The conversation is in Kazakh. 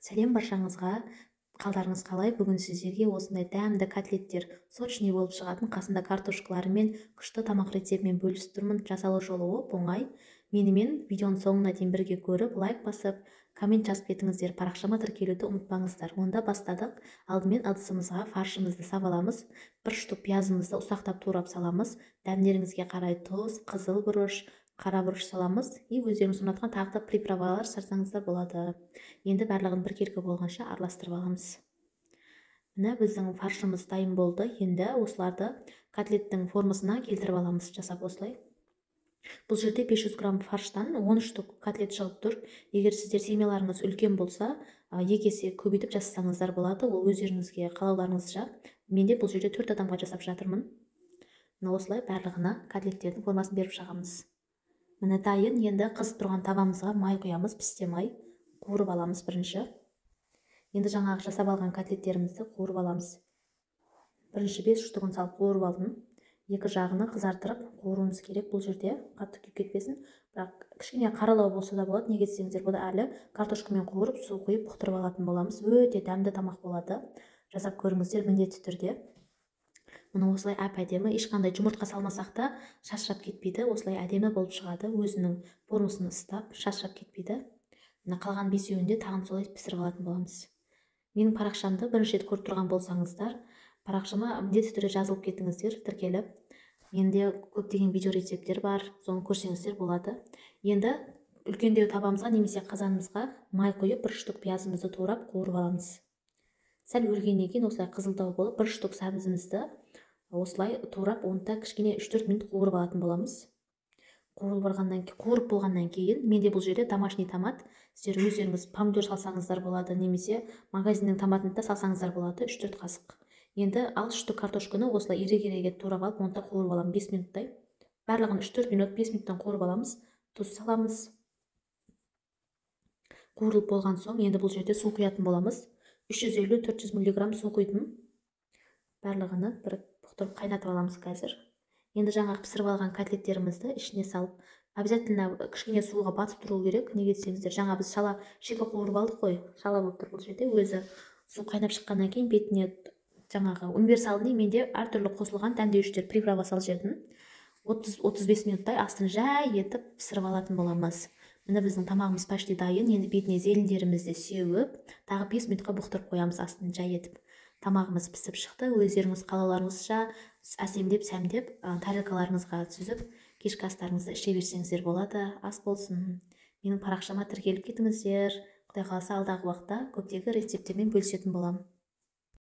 Сәлем баршаңызға. Қалдарыңыз қалай? Бүгін сіздерге осындай дәмді котлеттер сочный болып шығатын, қасында картошкаларымен күшті тамақ рецептімен бөлісіп тұрмын. Жасалу жолы оңай. Менімен видеоның соңына дейін бірге көріп, лайк басып, коммент жазып кетіңіздер. Парақшама тіркелуді ұмытпаңыздар. Онда бастадық. Алдымен ыдысымызға фаршымызды сабаламыз. Бір штук пиязымызды ұсақтап турап саламыз. Дәмдеріңізге қарай тұз, қызыл бұрыш, қара бұрыш саламыз. Өздеріңіз ұнатқан тағы да приправалар салсаңыздар болады. Енді барлығын біркелкі болғанша араластырып аламыз. Міне біздің фаршымыз дайын болды. Енді осыларды котлеттің формасына келтіріп аламыз, жасап осылай. Бұл жерде 500 грамм фарштан 10 штук котлет шығып тұр. Егер сіздер семьяларыңыз үлкен болса, екі есе көбейтіп жасасаңыздар болады. Ол өздеріңізге қалауларыңызша. Менде бұл жерде 4 адамға жасап жатырмын. Міне осылай барлығына котлеттердің формасын беріп жағамыз. Міне дайын. Енді қызып тұрған табамызға май құямыз, пісте май. Қуырып аламыз бірінші. Енді жаңағы жасап алған котлеттерімізді қуырып аламыз. Бірінші 5 штугын салып қуырып алдым. Екі жағыны қызартырып қуыруымыз керек. Бұл жерде қатты күйіп кетпесін. Бірақ кішкене қаралау болса да болады. Неге десеңіздер, бұда әлі картошкамен қуырып, су құйып бұқтырып алатын боламыз. Өте дәмді тамақ болады. Жасап көріңіздер міндетті түрде. Мұны осылай әп-әдемі, ешқандай жұмыртқа салмасақ та шашырап кетпейді. Осылай әдемі болып шығады. Өзінің формасын ұстап, шашырап кетпейді. Мына қалған 5-еуінде тағын солай пісіріп алатын боламыз. Менің парақшамды бірінші рет көріп тұрған болсаңыздар, парақшама міндетті түрде жазылып кетіңіздер, тіркеліп. Менде көптеген видео рецепттер бар, соны көрсеңіздер болады. Енді үлкендеу табамызға немесе қазанымызға май құйып, 1 штук пиязымызды турап қуырып аламыз. Сәл өргеннен кейін осылай қызылдау болып, 1 штук сәбізімізді осылай турап, онда кішкене 3-4 минут қуырып алатын боламыз. Қуырып болғаннан кейін, менде бұл жерде домашний томат, сіздер өздеріңіз помидор салсаңыздар болады, немесе магазиннің томатын да салсаңыздар болады, 3-4 қасық. Енді ал штук картошканы осылай ирек-иреге турап алып, онда қуырып аламын 5 минуттай. Барлығын 3-4 минут, 5 минуттан қуырып аламыз. Тұз саламыз. Қуырылып болған соң, енді бұл жерде су құятын боламыз. 350-400 мг су құйдым. Барлығыны бір бұқтырып қайнатып аламыз қазір. Енді жаңағы пісіріп алған котлеттерімізді ішіне салып, обязательно кішкене суға батып тұру керек. Неге десеңіздер, жаңа біз шала шекі қуырып алдық қой, шала болып тұр бұл жерде. Өзі су қайнап шыққаннан кейін бетіне жаңағы универсалный менде әртүрлі қосылған дәмдеуіштер, приправа сал жерден 30-35 минуттай астын жай етіп пісіріп алатын боламыз. Міне біздің тамағымыз почти дайын. Енді бетіне зелендерімізді сеуіп, тағы 5 минутқа бұқтырып қоямыз астын жай етіп. Тамағымыз пісіп шықты. Өздеріңіз қалауларыңызша әсемдеп, сәмдеп, тарелкаларыңызға сүзіп, кешкі астарыңызды іше берсеңіздер болады. Ас болсын. Менің парақшама тіркеліп кетіңіздер. Құдай қаласа алдағы уақытта көптеген рецепттермен бөлісетін боламын.